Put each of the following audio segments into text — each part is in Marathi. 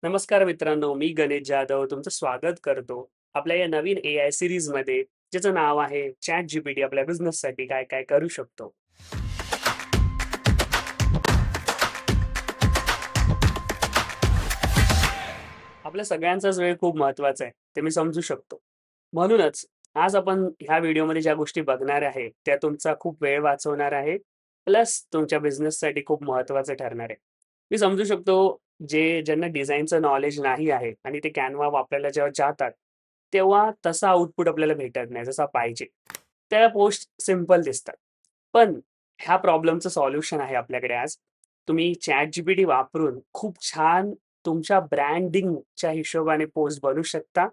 नमस्कार मित्रांनो, मी गणेश जाधव तुमचं स्वागत करतो आपल्या या नवीन ए-आय सीरीजमध्ये, ज्याचं नाव आहे चॅट जीपीटी आपल्या बिझनेससाठी काय-काय करू शकतो. आपल्या सगळ्यांचाच वेळ खूप महत्त्वाचा आहे, ते मी समजू शकतो. म्हणूनच आज आपण ह्या व्हिडिओमध्ये ज्या गोष्टी बघणार आहे, त्या तुमचा खूप वेळ वाचवणार आहे, प्लस तुमच्या बिझनेससाठी खूप महत्त्वाचं ठरणार आहे. मी समजू शकतो, ज्यांना डिझाइनचं नॉलेज नाही आहे आणि ते Canva वापरायला जेव्हा जातात, तेव्हा तसा आउटपुट आपल्याला भेटत नाही, जसा पाहिजे. त्या पोस्ट सिंपल दिसतात. पण ह्या प्रॉब्लेमचं सोल्युशन आहे आपल्याकडे आज. तुम्ही ChatGPT वापरून खूप छान तुमच्या ब्रँडिंगच्या हिशोबाने पोस्ट बनवू शकता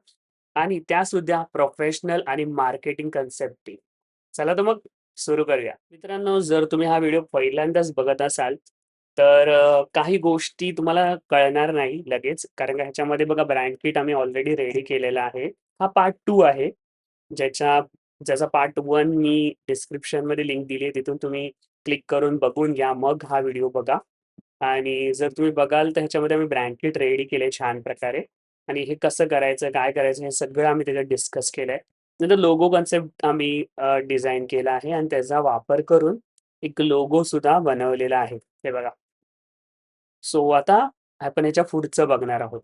आणि त्यासुद्धा प्रोफेशनल आणि मार्केटिंग कन्सेप्टनी. चला तर मग सुरू करूया. मित्रांनो, जर तुम्ही हा व्हिडिओ पहिल्यांदाच बघत असाल, तर काही गोष्टी तुम्हाला कळणार नाही लगेच. कारण का ह्याच्यामध्ये बघा ब्रँड किट आम्ही ऑलरेडी रेडी केलेला आहे. हा पार्ट 2 आहे. ज्याच्या ज्याचा पार्ट 1 मी डिस्क्रिप्शनमध्ये लिंक दिली आहे. तिथून तुम्ही क्लिक करून बघून घ्या. मग हा व्हिडिओ बघा. आणि जर तुम्ही बघाल तर ह्याच्यामध्ये आम्ही ब्रँड किट रेडी केलंय छान प्रकारे आणि हे कसं करायचं, काय करायचं हे सगळं आम्ही त्याच्यात डिस्कस केलंय. नंतर लोगो कन्सेप्ट आम्ही डिझाइन केला आहे आणि त्याचा वापर करून एक लोगो सुद्धा बनवलेला आहे. हे बघा. सो आता आपण याच्या पुढचं बघणार आहोत.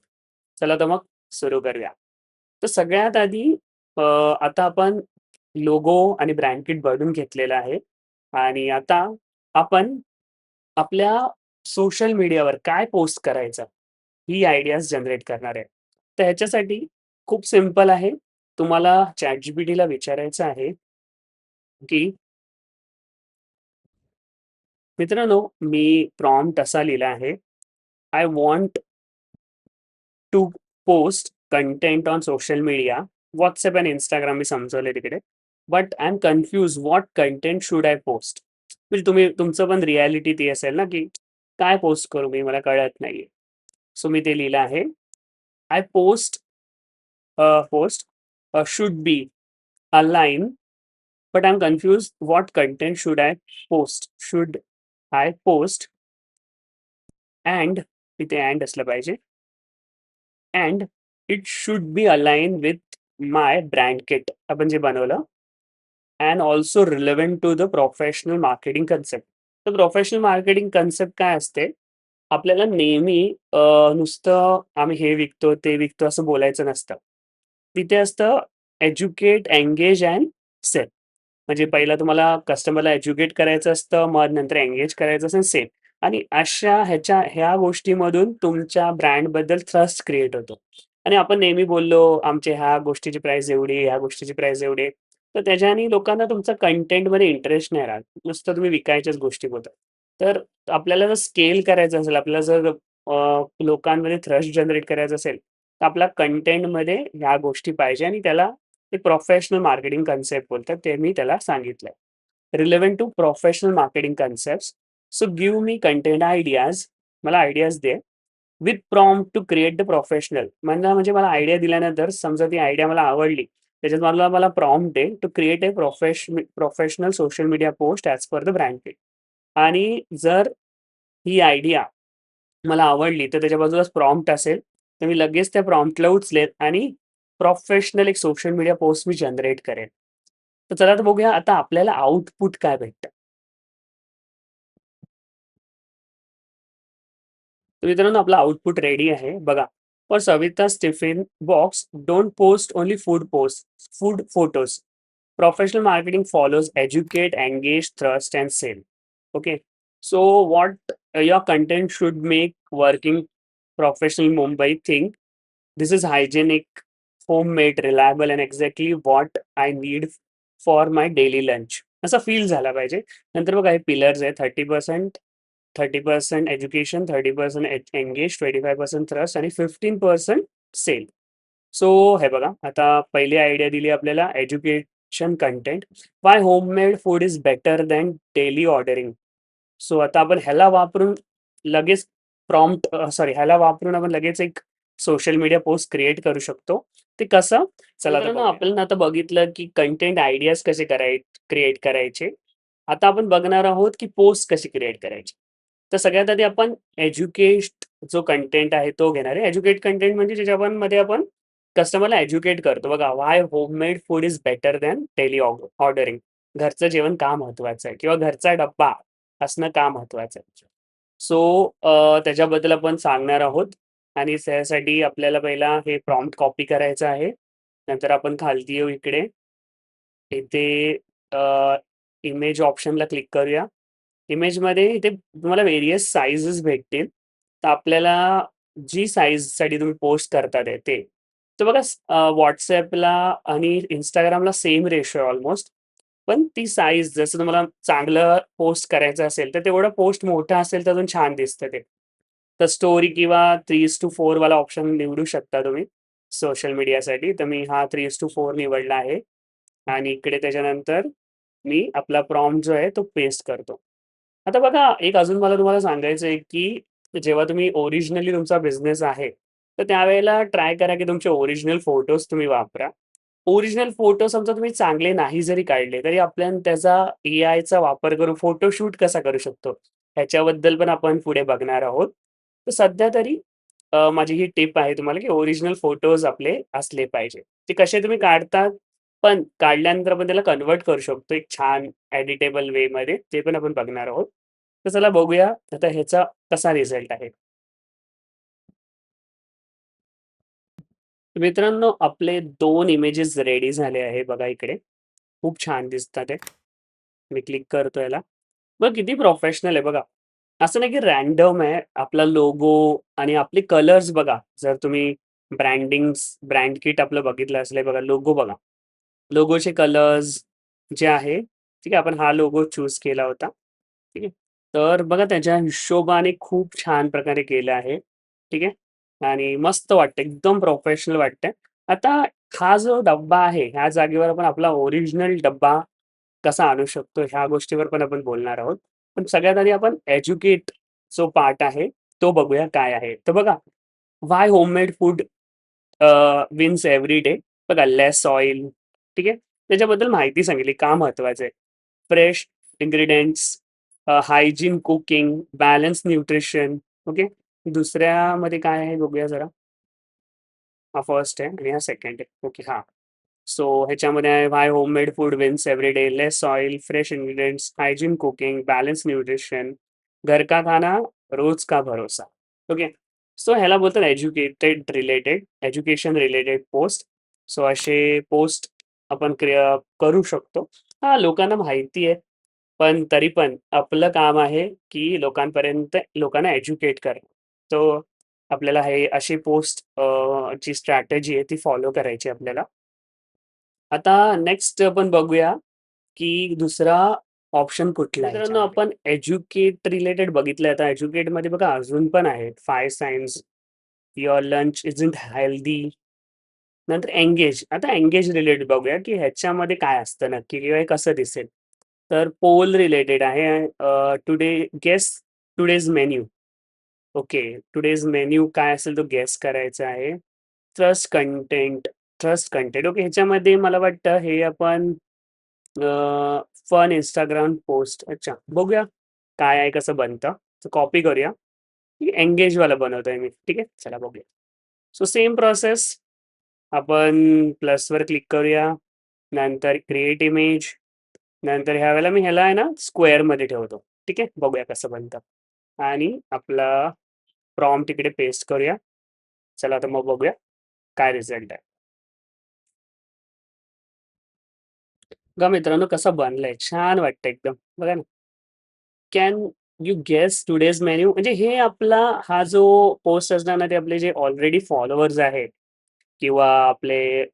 चला तर मग सुरू करूया. तर सगळ्यात आधी अ, आता आपण लोगो आणि ब्रँड किट बनवून घेतलेलं आहे आणि आता आपण आपल्या सोशल मीडियावर काय पोस्ट करायचं, ही आयडियाज जनरेट करणार आहे. तर ह्याच्यासाठी खूप सिंपल आहे. तुम्हाला ChatGPTला विचारायचं आहे, की मित्रांनो, मी प्रॉम्प्ट असा लिहिला आहे, I want to post content on social media. WhatsApp आणि Instagram मी समजवलंय तिकडे. But I am confuse what content should I post? म्हणजे तुमचं पण रिॲलिटी ती असेल ना, की काय पोस्ट करू मी? मला कळत नाहीये. सो मी ते लिहिलं आहे. I post should be align, but I am confuse what content should I post? Should I post and तिथे अँड असलं पाहिजे. And it should be align with my brand kit आपण जे बनवलं and also relevant to the professional marketing concept. तर प्रोफेशनल मार्केटिंग कन्सेप्ट काय असते? आपल्याला नेहमी नुसतं आम्ही हे विकतो, ते विकतो असं बोलायचं नसतं. तिथे असतं एज्युकेट, एंगेज अँड सेल. म्हणजे पहिला तुम्हाला कस्टमरला एज्युकेट करायचं असतं, मग नंतर एंगेज करायचं असेल सेल. आणि ह्या गोष्टीमधून तुमच्या ब्रँडबद्दल ट्रस्ट क्रिएट होतो. आणि आपण नेहमी बोललो, आमच्या ह्या गोष्टीची प्राईस एवढी आहे, ह्या गोष्टीची प्राईस एवढी आहे. तर त्याच्याने लोकांना तुमचा कंटेंटमध्ये इंटरेस्ट नाही राहत. नुसतं तुम्ही विकायच्याच गोष्टी बोलता. तर आपल्याला जर स्केल करायचं असेल, आपल्याला जर लोकांमध्ये थ्रस्ट जनरेट करायचं असेल, तर आपल्या कंटेंटमध्ये ह्या गोष्टी पाहिजे आणि त्याला एक प्रोफेशनल मार्केटिंग कन्सेप्ट बोलतात. ते मी त्याला सांगितलंय. Relevant to professional marketing concepts. So give me content ideas. मला आयडियाज दे. With prompt to create the professional. म्हणजे मला आयडिया दिल्यानंतर समजा ती आयडिया मला आवडली. त्याच्यात मला मला प्रॉम्प्ट दे to create a professional social media post as per the brand kit. आणि जर ही आयडिया मला आवडली, तर त्याच्या बाजूलाच प्रॉम्प्ट असेल, तर मी लगेच त्या प्रॉम्प्टला उचलेन आणि प्रोफेशनल एक सोशल मीडिया पोस्ट मी जनरेट करेन. तर चला तर बघूया आता आपल्याला आउटपुट काय भेटतं. तर मित्रांनो आपला आउटपुट रेडी आहे. बघा. For Savita's tiffin box, don't post only food photos. Professional marketing follows educate, engage, trust, and sell. Okay. So, what your content should make working professional Mumbai think this is hygienic, homemade, reliable, and exactly what I need for my daily lunch. असा फील झाला पाहिजे. नंतर बघा हे पिलर्स आहे 30% एज्युकेशन, 30% एंगेज, 25% ट्रस्ट आणि 15% सेल. सो हे बघा, आता पहिली आयडिया दिली आपल्याला education content. Why homemade food is better than daily ordering. So आता आपण ह्याला वापरून लगेच ह्याला वापरून आपण लगेच एक सोशल मीडिया पोस्ट क्रिएट करू शकतो. ते कसं? चला तर आपण आता बघितलं की कंटेंट आयडियाज कसे क्रिएट करायचे. आता आपण बघणार आहोत की पोस्ट कशी क्रिएट करायची. तर सगळ्यात आधी आपण जो कंटेंट आहे तो घेणार आहे. एज्युकेट कंटेंट म्हणजे ज्याच्यामध्ये आपण कस्टमरला एज्युकेट करतो. बघा, why homemade food is better than daily ordering. घरचं जेवण का महत्वाचं आहे किंवा घरचा डब्बा असणं का महत्वाचं आहे. सो त्याच्याबद्दल आपण सांगणार आहोत आणि त्यासाठी आपल्याला पहिला हे प्रॉम्प्ट कॉपी करायचं आहे. नंतर आपण खालती येऊ इकडे. इथे इमेज ऑप्शनला क्लिक करूया. इमेजमध्ये इथे तुम्हाला व्हेरियस साइजेस भेटतील. तर आपल्याला जी साइजसाठी तुम्ही पोस्ट करतात आहे ते. तर बघा WhatsAppला आणि Instagramला सेम रेशो आहे ऑलमोस्ट. पण ती साइज जसं तुम्हाला चांगलं पोस्ट करायचं असेल, तर तेवढं पोस्ट मोठं असेल तर अजून छान दिसतं ते. तर स्टोरी किंवा 3:4 वाला ऑप्शन निवडू शकता तुम्ही सोशल मीडियासाठी. तर मी हा 3:4 निवडला आहे आणि इकडे त्याच्यानंतर मी आपला प्रॉम्प्ट जो आहे तो पेस्ट करतो. आता बघा, एक अजून मला तुम्हाला सांगायचं आहे, की जेव्हा तुम्ही ओरिजिनली तुमचा बिझनेस आहे, तर त्यावेळेला ट्राय करा, की तुमचे ओरिजिनल फोटोज तुम्ही वापरा. ओरिजिनल फोटो समजा तुम्ही चांगले नाही जरी काढले, तरी आपण त्याचा एआयचा वापर करून फोटोशूट कसा करू शकतो, ह्याच्याबद्दल पण आपण पुढे बघणार आहोत. तर सध्या तरी माझी ही टिप आहे तुम्हाला, की ओरिजिनल फोटोज आपले असले पाहिजे. ते कसे तुम्ही काढतात, पण काढल्यानंतर आपण त्याला कन्व्हर्ट करू शकतो एक छान एडिटेबल वेमध्ये. ते पण आपण बघणार आहोत. तर चला बघूया आता ह्याचा कसा रिझल्ट आहे. मित्रांनो, आपले 2 इमेजेस रेडी झाले आहे बघा इकडे. खूप छान दिसतात आहे. मी क्लिक करतो याला. बघ किती प्रोफेशनल आहे बघा. असं नाही की रँडम आहे. आपला लोगो आणि आपले कलर्स बघा. जर तुम्ही ब्रँड किट आपलं बघितलं असेल, हे बघा लोगो बघा. लोगोचे कलर्स जे आहे, ठीक आहे. आपण हा लोगो चूज केला होता. ठीक आहे. तर बघा त्याच्या हिशोबाने खूप छान प्रकारे केलं आहे. ठीक आहे. आणि मस्त वाटतं, एकदम प्रोफेशनल वाटतंय. आता हा जो डब्बा आहे, ह्या जागेवर आपण आपला ओरिजिनल डब्बा कसा आणू शकतो, ह्या गोष्टीवर पण आपण बोलणार आहोत. पण सगळ्यात आधी आपण एज्युकेट जो पार्ट आहे, तो बघूया काय आहे. तर बघा, why homemade food wins every day. बघा, लेस ऑइल, ठीक आहे. त्याच्याबद्दल माहिती सांगितली, का महत्वाचं आहे. Fresh ingredients, hygiene cooking, balance nutrition. Okay. दुसऱ्यामध्ये काय आहे बघूया जरा. हा फर्स्ट आहे आणि हा सेकंड आहे. ओके, हां. सो ह्याच्यामध्ये आहे why homemade food wins every day, less oil, fresh ingredients, hygiene cooking, balance nutrition, घर का खाना, रोज का भरोसा. ओके. सो ह्याला बोलतात एज्युकेशन रिलेटेड पोस्ट. सो असे पोस्ट आपण करू शकतो. हां, लोकांना माहिती आहे. पण तरी पण आपलं काम आहे, की लोकांपर्यंत लोकांना एज्युकेट करणं. तो आपल्याला हे अशी पोस्ट जी स्ट्रॅटेजी आहे ती फॉलो करायची आपल्याला. आता नेक्स्ट आपण बघूया, की दुसरा ऑप्शन कुठला आहे मित्रांनो, ह्याच्यामध्ये. आपण एज्युकेट रिलेटेड बघितलंय. आता एज्युकेटमध्ये बघा अजून पण आहेत. 5 सायन्स, युअर लंच इझंट हेल्दी, नंतर एंगेज. आता एंगेज रिलेटेड बघूया, की ह्याच्यामध्ये काय असतं नक्की किंवा हे कसं दिसेल. तर पोल रिलेटेड आहे. Today guess today's menu. Okay. Today's menu काय असेल तो गेस करायचा आहे. Trust content, trust content. Okay. ह्याच्यामध्ये मला वाटतं हे आपण फन Instagram पोस्ट. अच्छा, बघूया काय आहे, कसं बनतं. तर कॉपी करूया. एंगेजवाला बनवतोय मी. ठीक आहे. चला बघूया. So same process. आपण प्लसवर क्लिक करूया. नंतर क्रिएट इमेज. नंतर ह्यावेळेला मी ह्याला आहे ना स्क्वेअरमध्ये ठेवतो. ठीक आहे. बघूया कसं बनतं. आणि आपला प्रॉम्प्ट इकडे पेस्ट करूया. चला आता मग बघूया काय रिझल्ट आहे. बघा मित्रांनो, कसं बनलंय. छान वाटतं एकदम. बघा ना. Can you guess today's menu. म्हणजे हे आपला हा जो पोस्ट असणार ना, ते आपले जे ऑलरेडी फॉलोवर्स आहेत किंवा आपले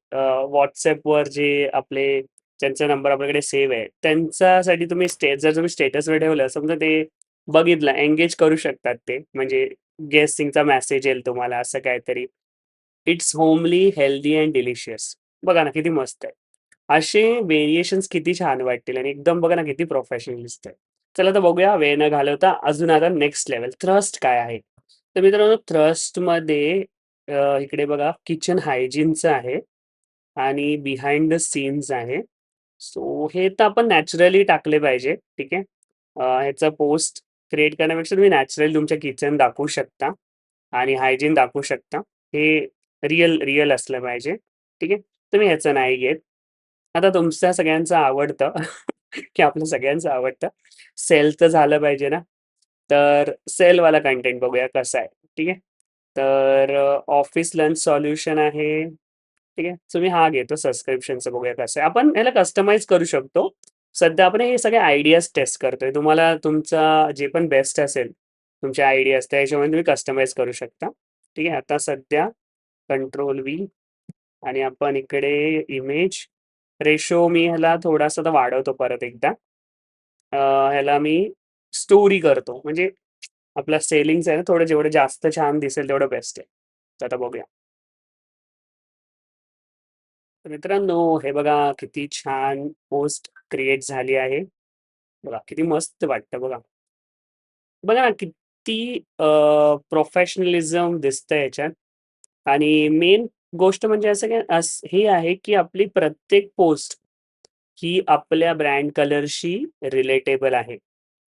WhatsAppवर जे आपले ज्यांचा नंबर आपल्याकडे सेव्ह आहे, त्यांच्यासाठी तुम्ही जर तुम्ही स्टेटसवर ठेवलं, समजा ते बघितलं, एंगेज करू शकतात ते. म्हणजे गेसिंगचा मेसेज येईल तुम्हाला असं काहीतरी. It's homely, healthy and delicious. बघा ना किती मस्त आहे. असे व्हेरिएशन्स किती छान वाटतील आणि एकदम बघा ना किती प्रोफेशनल दिसतंय. चला तर बघूया वेळ न घालवता अजून आता नेक्स्ट लेव्हल थ्रस्ट काय आहे. तर मित्रांनो, थ्रस्टमध्ये इकडे बघा किचन हायजीनचं आहे आणि बिहाइंड द सीन्स आहे. सो हे तर आपण नॅचरली टाकले पाहिजे. ठीक आहे. ह्याचा पोस्ट क्रिएट करण्यापेक्षा तुम्ही नॅचरली तुमच्या किचन दाखवू शकता. आणि हायजीन दाखवू शकता. हे रिअल रिअल असलं पाहिजे. ठीक आहे. तुम्ही ह्याचं नाही घेत. आता तुमच्या सगळ्यांचं आवडतं की आपलं सगळ्यांचं आवडतं. सेल तर झालं पाहिजे ना. तर सेलवाला कंटेंट बघूया कसा आहे. ठीक आहे. तर ऑफिस लंच सोल्युशन आहे. ठीक आहे. तुम्ही हा घेतो सबस्क्रिप्शनचं बघूया कसं आहे. आपण ह्याला कस्टमाइज करू शकतो. सध्या आपण हे सगळे आयडियाज टेस्ट करतोय. तुम्हाला तुमचा जे पण बेस्ट असेल, तुमच्या आयडियाज त्या हिशोबाने तुम्ही कस्टमाइज करू शकता. ठीक आहे. आता सध्या कंट्रोल व्ही आणि आपण इकडे इमेज रेशो मी ह्याला थोडासा तर वाढवतो परत एकदा. ह्याला मी स्टोरी करतो. म्हणजे आपला सेलिंग्स आहे ना, थोडं जेवढं जास्त छान दिसेल तेवढं बेस्ट आहे. तर आता बघूया. तर मित्रांनो, हे बघा किती छान पोस्ट क्रिएट झाली आहे. बघा किती मस्त वाटतं बघा. बघा ना किती प्रोफेशनलिझम दिसतंय याच्यात आणि मेन गोष्ट म्हणजे असं काय हे आहे, की आपली प्रत्येक पोस्ट ही आपल्या ब्रँड कलरशी रिलेटेबल आहे.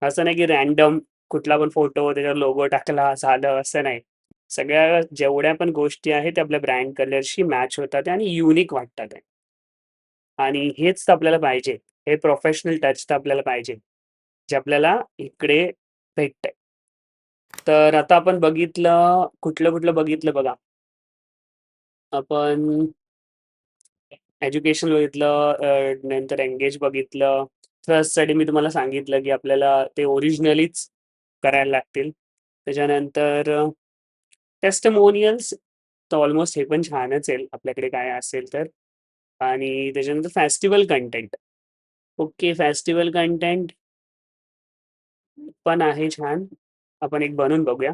असं नाही की रँडम कुठला पण फोटो त्याच्यावर लोगो टाकला झालं असं नाही. सगळ्या जेवढ्या पण गोष्टी आहेत त्या आपल्या ब्रँड कलरशी मॅच होतात आणि युनिक वाटतात आहे. आणि हेच तर आपल्याला पाहिजे. हे प्रोफेशनल टच तर आपल्याला पाहिजे. जे आपल्याला इकडे भेटतंय. तर आता आपण बघितलं कुठलं-कुठलं बघितलं बघा. आपण एज्युकेशन बघितलं, नंतर एंगेज बघितलं. ट्रस्टसाठी मी तुम्हाला सांगितलं, की आपल्याला ते ओरिजिनलीच करायला लागतील. त्याच्यानंतर टेस्टिमोनियल्स तर ऑलमोस्ट हे पण छानच आहे आपल्याकडे काय असेल तर. आणि त्याच्यानंतर festival content. Okay, festival content पण आहे छान. आपण एक बनवून बघूया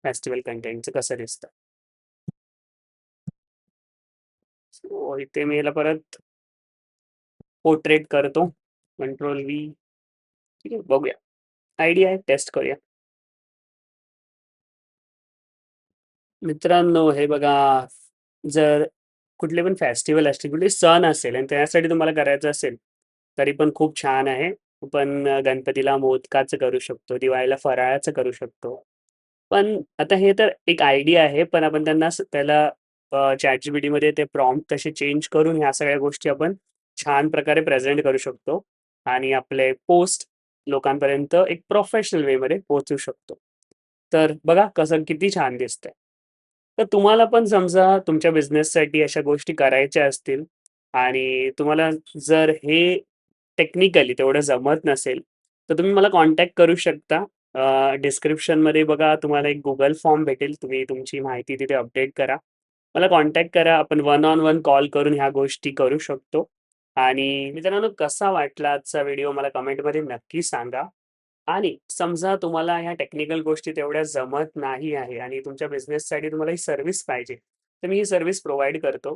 फेस्टिव्हल कंटेंटचं कसं दिसतं. सो इथे मी याला परत पोर्ट्रेट करतो. Control V. ठीक आहे, बघूया. आयडिया आहे, टेस्ट करूया. मित्रांनो, हे बघा, जर कुठले पण फेस्टिव्हल असतील, कुठले सण असेल आणि त्यासाठी तुम्हाला करायचं असेल, तरी पण खूप छान आहे. आपण गणपतीला मोदकाचं करू शकतो, दिवाळीला फराळाचं करू शकतो. पण आता हे तर एक आयडिया आहे, पण आपण त्यांना त्याला ChatGPTमध्ये ते प्रॉम्प्ट तसे चेंज करून ह्या सगळ्या गोष्टी आपण छान प्रकारे प्रेझेंट करू शकतो आणि आपले पोस्ट लोकांपर्यंत एक प्रोफेशनल वेमध्ये पोहोचवू शकतो. तर बघा कसं किती छान दिसतंय. तर तुम्हाला पण समजा तुमच्या बिझनेससाठी अशा गोष्टी करायच्या असतील आणि तुम्हाला जर हे टेक्निकली तेवढं जमत नसेल, तर तुम्ही मला कॉन्टॅक्ट करू शकता. डिस्क्रिप्शनमध्ये बघा तुम्हाला एक Google फॉर्म भेटेल. तुम्ही तुमची माहिती तिथे अपडेट करा. मला कॉन्टॅक्ट करा. आपण वन ऑन वन कॉल करून ह्या गोष्टी करू शकतो. आणि मित्रांनो, कसा वाटला आजचा व्हिडिओ मला कमेंटमध्ये नक्की सांगा. आणि समजा तुम्हाला ह्या टेक्निकल गोष्टी तेवढ्या जमत नाही आहे आणि तुमच्या बिझनेससाठी तुम्हाला ही सर्व्हिस पाहिजे, तर मी ही सर्व्हिस प्रोव्हाईड करतो.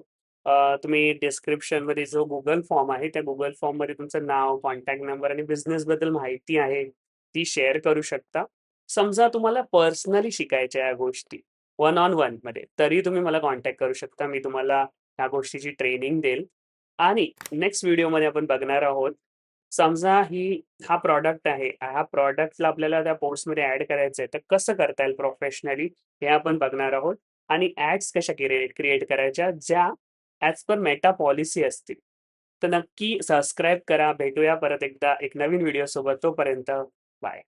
तुम्ही डिस्क्रिप्शनमध्ये जो Google फॉर्म आहे, त्या Google फॉर्ममध्ये तुमचं नाव, कॉन्टॅक्ट नंबर आणि बिझनेसबद्दल माहिती आहे, ती शेअर करू शकता. समजा तुम्हाला पर्सनली शिकायच्या या गोष्टी, वन ऑन वनमध्ये, तरी तुम्ही मला कॉन्टॅक्ट करू शकता. मी तुम्हाला ह्या गोष्टीची ट्रेनिंग देईल. आणि नेक्स्ट व्हिडिओमध्ये आपण बघणार आहोत, समजा हा प्रॉडक्ट आहे. ह्या प्रॉडक्टला आपल्याला त्या पोस्टमध्ये ॲड करायचं आहे, तर कसं करता येईल प्रोफेशनली हे आपण बघणार आहोत. आणि ॲड्स कशा क्रिएट करायच्या ज्या ॲज पर मेटा पॉलिसी असतील. तर नक्की सबस्क्राईब करा. भेटूया परत एकदा एक नवीन व्हिडिओसोबत. तोपर्यंत बाय.